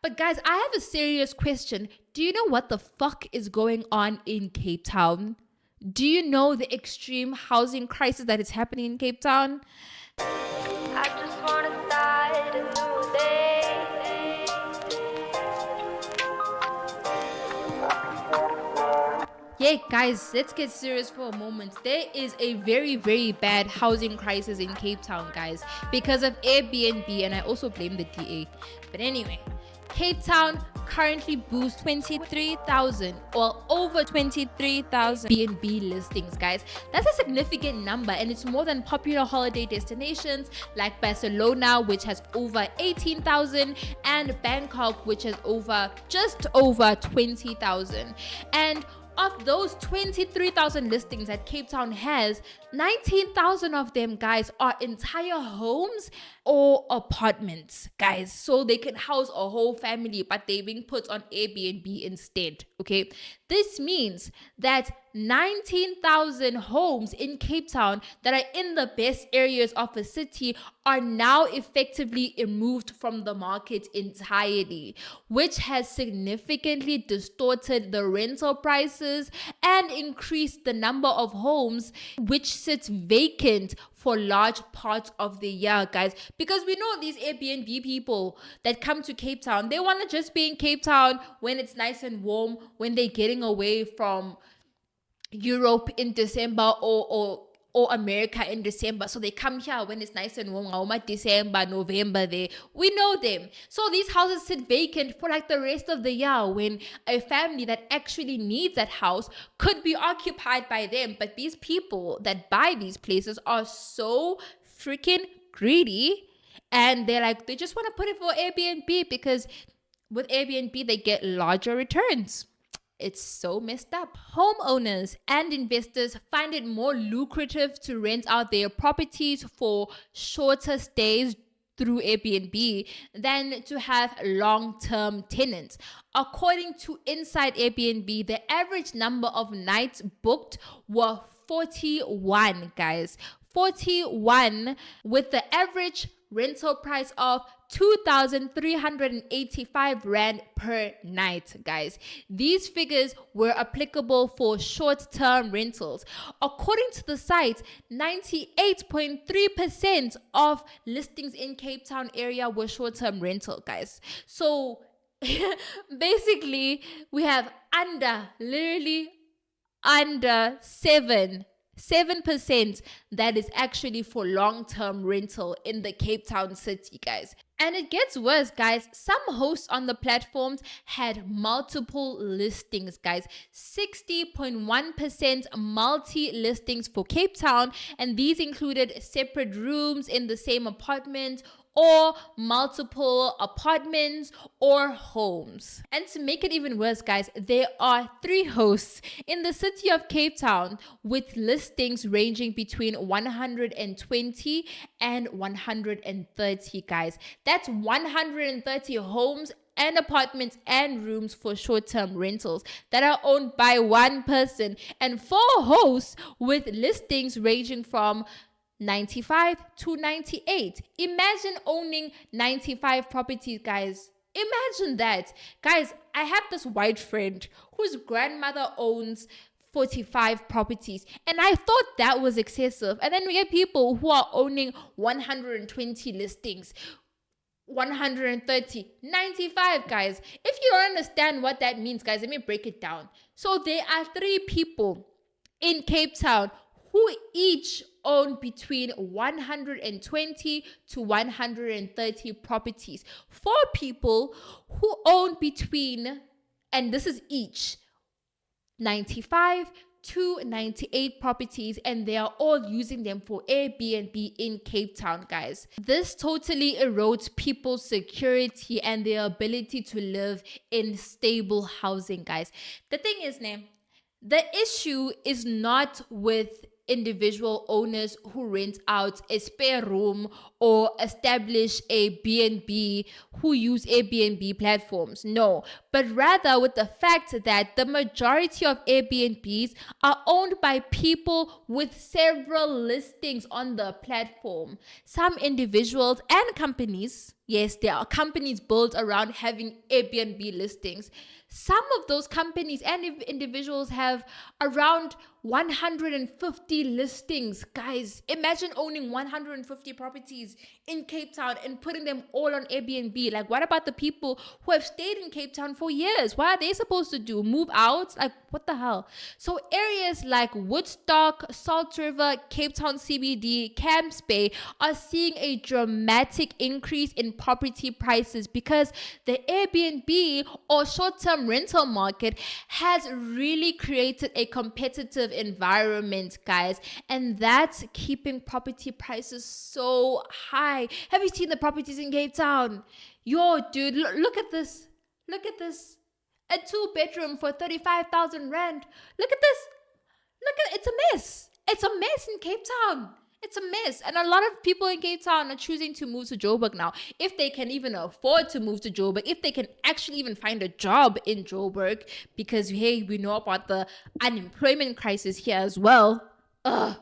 But guys, I have a serious question. Do you know what the fuck is going on in Cape Town? Do you know the extreme housing crisis that is happening in Cape Town? I just wanna start a new day. Yeah, guys, let's get serious for a moment. There is a very, very bad housing crisis in Cape Town, guys, because of Airbnb, and I also blame the DA. But anyway, Cape Town currently boasts 23,000 or over 23,000 Airbnb listings, guys. That's a significant number, and it's more than popular holiday destinations like Barcelona, which has over 18,000, and Bangkok, which has just over 20,000. And of those 23,000 listings that Cape Town has, 19,000 of them, guys, are entire homes or apartments, guys. So they can house a whole family, but they're being put on Airbnb instead, okay? This means that 19,000 homes in Cape Town that are in the best areas of a city are now effectively removed from the market entirely, which has significantly distorted the rental prices and increased the number of homes which sits vacant for large parts of the year, guys. Because we know these Airbnb people that come to Cape Town, they want to just be in Cape Town when it's nice and warm, when they're getting away from Europe in December or America in December. So they come here when it's nice and warm, December, November there. We know them. So these houses sit vacant for like the rest of the year when a family that actually needs that house could be occupied by them. But these people that buy these places are so freaking greedy, and they just want to put it for Airbnb because with Airbnb they get larger returns. It's so messed up. Homeowners and investors find it more lucrative to rent out their properties for shorter stays through Airbnb than to have long-term tenants. According to Inside Airbnb, the average number of nights booked were 41, guys. 41, with the average rental price of 2,385 Rand per night, guys. These figures were applicable for short-term rentals. According to the site, 98.3% of listings in Cape Town area were short-term rental, guys. So basically, we have literally under 7% that is actually for long-term rental in the Cape Town city, guys. And it gets worse, guys. Some hosts on the platforms had multiple listings, guys. 60.1% multi-listings for Cape Town, and these included separate rooms in the same apartment or multiple apartments or homes. And to make it even worse, guys, there are 3 hosts in the city of Cape Town with listings ranging between 120 and 130, guys. That's 130 homes and apartments and rooms for short-term rentals that are owned by one person, and 4 hosts with listings ranging from 95 to 98. Imagine owning 95 properties, guys. Imagine that. Guys, I have this white friend whose grandmother owns 45 properties, and I thought that was excessive. And then we get people who are owning 120 listings, 130, 95, guys. If you don't understand what that means, guys, let me break it down. So there are 3 people in Cape Town who each own between 120 to 130 properties. 4 people who own between, and this is each, 95 to 98 properties, and they are all using them for Airbnb in Cape Town, guys. This totally erodes people's security and their ability to live in stable housing, guys. The thing is, the issue is not with individual owners who rent out a spare room or establish a B&B who use Airbnb platforms. No, but rather with the fact that the majority of Airbnbs are owned by people with several listings on the platform. Some individuals and companies, Yes, there are companies built around having Airbnb listings. Some of those companies and individuals have around 150 listings. Guys, imagine owning 150 properties in Cape Town and putting them all on Airbnb. Like, what about the people who have stayed in Cape Town for years? What are they supposed to do? Move out? Like, what the hell? So, areas like Woodstock, Salt River, Cape Town CBD, Camps Bay are seeing a dramatic increase in property prices because the Airbnb or short-term rental market has really created a competitive environment, guys, and that's keeping property prices so high. Have you seen the properties in Cape Town? Yo, dude, look at this. Look at this. A 2 bedroom for 35,000 rand. Look at this. Look at it's a mess. It's a mess in Cape Town. It's a mess. And a lot of people in Cape Town are choosing to move to Joburg now. If they can even afford to move to Joburg, if they can actually even find a job in Joburg, because hey, we know about the unemployment crisis here as well. Ugh,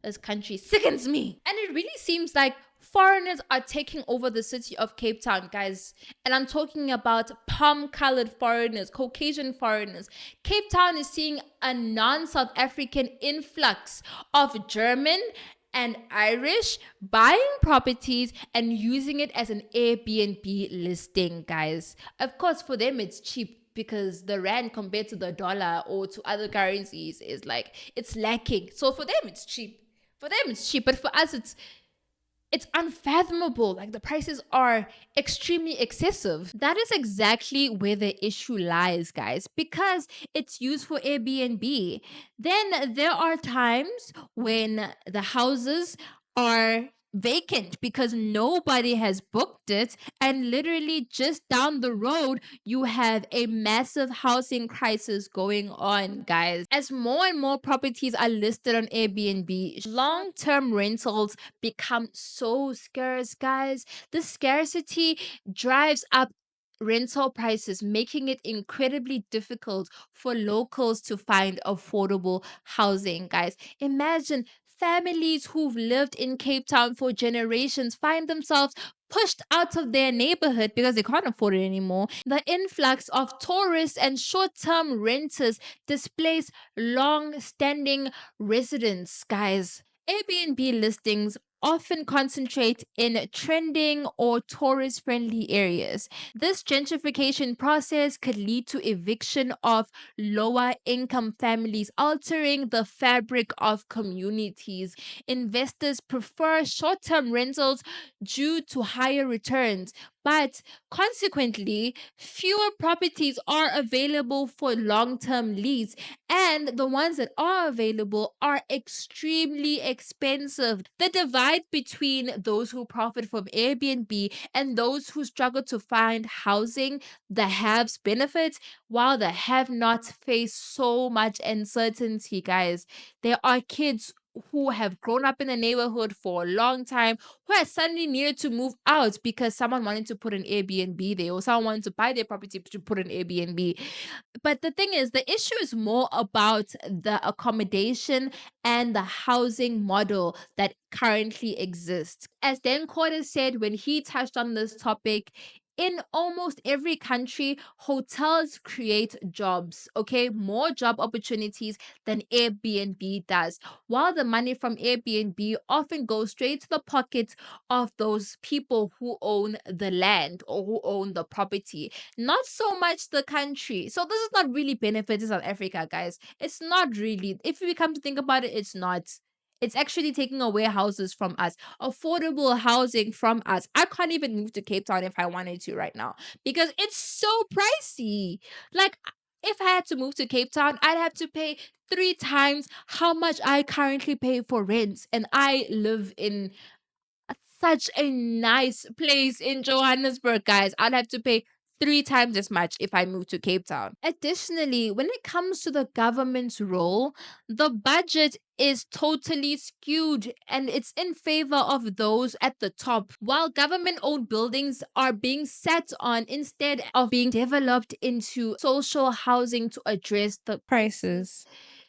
this country sickens me. And it really seems like foreigners are taking over the city of Cape Town, guys. And I'm talking about palm-colored foreigners, Caucasian foreigners. Cape Town is seeing a non-South African influx of German and Irish buying properties and using it as an Airbnb listing, guys. Of course, for them it's cheap because the rand compared to the dollar or to other currencies is like it's lacking. So for them it's cheap. For them it's cheap, but for us it's unfathomable. Like the prices are extremely excessive. That is exactly where the issue lies, guys, because it's used for Airbnb. Then there are times when the houses are vacant because nobody has booked it, and literally just down the road you have a massive housing crisis going on, guys. As more and more properties are listed on Airbnb, long-term rentals become so scarce, guys. The scarcity drives up rental prices, making it incredibly difficult for locals to find affordable housing, guys. Imagine families who've lived in Cape Town for generations find themselves pushed out of their neighborhood because they can't afford it anymore. The influx of tourists and short term renters displace long standing residents, guys. Airbnb listings often concentrate in trending or tourist friendly areas. This gentrification process could lead to eviction of lower income families, altering the fabric of communities. Investors prefer short term rentals due to higher returns, but consequently, fewer properties are available for long term lease, and the ones that are available are extremely expensive. The divide between those who profit from Airbnb and those who struggle to find housing, the haves benefit while the have nots face so much uncertainty, guys. There are kids who have grown up in the neighborhood for a long time who are suddenly needed to move out because someone wanted to put an Airbnb there or someone wanted to buy their property to put an Airbnb. But the thing is, the issue is more about the accommodation and the housing model that currently exists. As Dan Cordes said when he touched on this topic, in almost every country, hotels create jobs, okay? More job opportunities than Airbnb does. While the money from Airbnb often goes straight to the pockets of those people who own the land or who own the property, not so much the country. So this is not really benefiting South Africa, guys. It's not really. If we come to think about it, it's not. It's actually taking away houses from us, affordable housing from us. I can't even move to Cape Town if I wanted to right now because it's so pricey. Like, if I had to move to Cape Town, I'd have to pay 3 times how much I currently pay for rent. And I live in such a nice place in Johannesburg, guys. I'd have to pay 3 times as much if I move to Cape Town. Additionally, when it comes to the government's role, the budget is totally skewed and it's in favor of those at the top, while government owned buildings are being sat on instead of being developed into social housing to address the prices.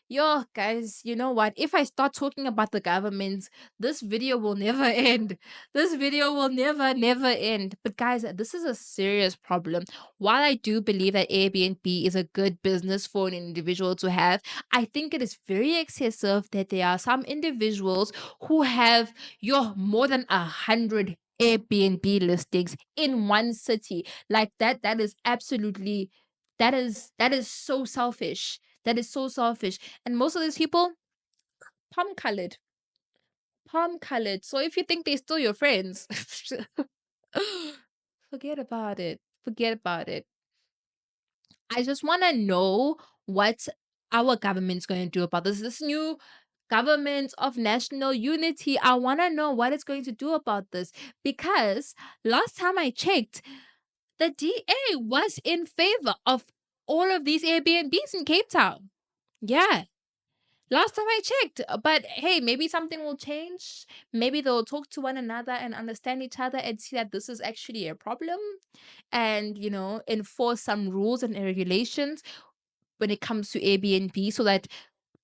Yo, guys, you know what? If I start talking about the government, this video will never end. This video will never end. But guys, this is a serious problem. While I do believe that Airbnb is a good business for an individual to have, I think it is very excessive that there are some individuals who have more than 100 Airbnb listings in one city. Like that is absolutely that is so selfish. That is so selfish. And most of these people, palm colored. Palm colored. So if you think they're still your friends, forget about it. Forget about it. I just want to know what our government's going to do about this. This new government of national unity. I want to know what it's going to do about this because last time I checked, the DA was in favor of all of these Airbnbs in Cape Town. Yeah. Last time I checked, but hey, maybe something will change. Maybe they'll talk to one another and understand each other and see that this is actually a problem and, enforce some rules and regulations when it comes to Airbnb so that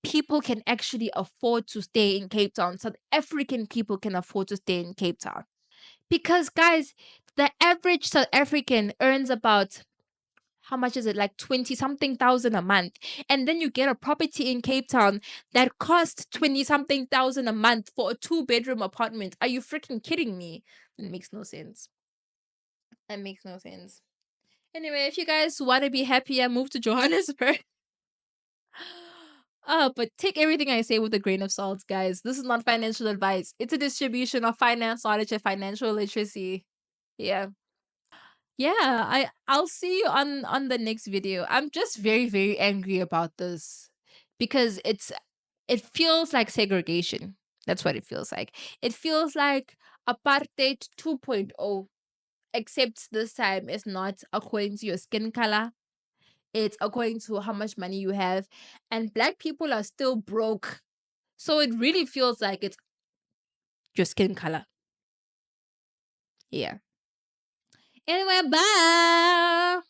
people can actually afford to stay in Cape Town. South African people can afford to stay in Cape Town. Because, guys, the average South African earns about how much is it, like 20 something thousand a month, and then you get a property in Cape Town that costs 20 something thousand a month for a 2 bedroom apartment. Are you freaking kidding me? It makes no sense. It makes no sense. Anyway, if you guys want to be happier, move to Johannesburg. But take everything I say with a grain of salt, guys. This is not financial advice. It's a distribution of finance knowledge and financial literacy. Yeah. Yeah, I'll see you on the next video. I'm just very very angry about this because it feels like segregation. That's what it feels like. It feels like apartheid 2.0, except this time it's not according to your skin color. It's according to how much money you have, and black people are still broke. So it really feels like it's your skin color. Yeah. Anyway, bye.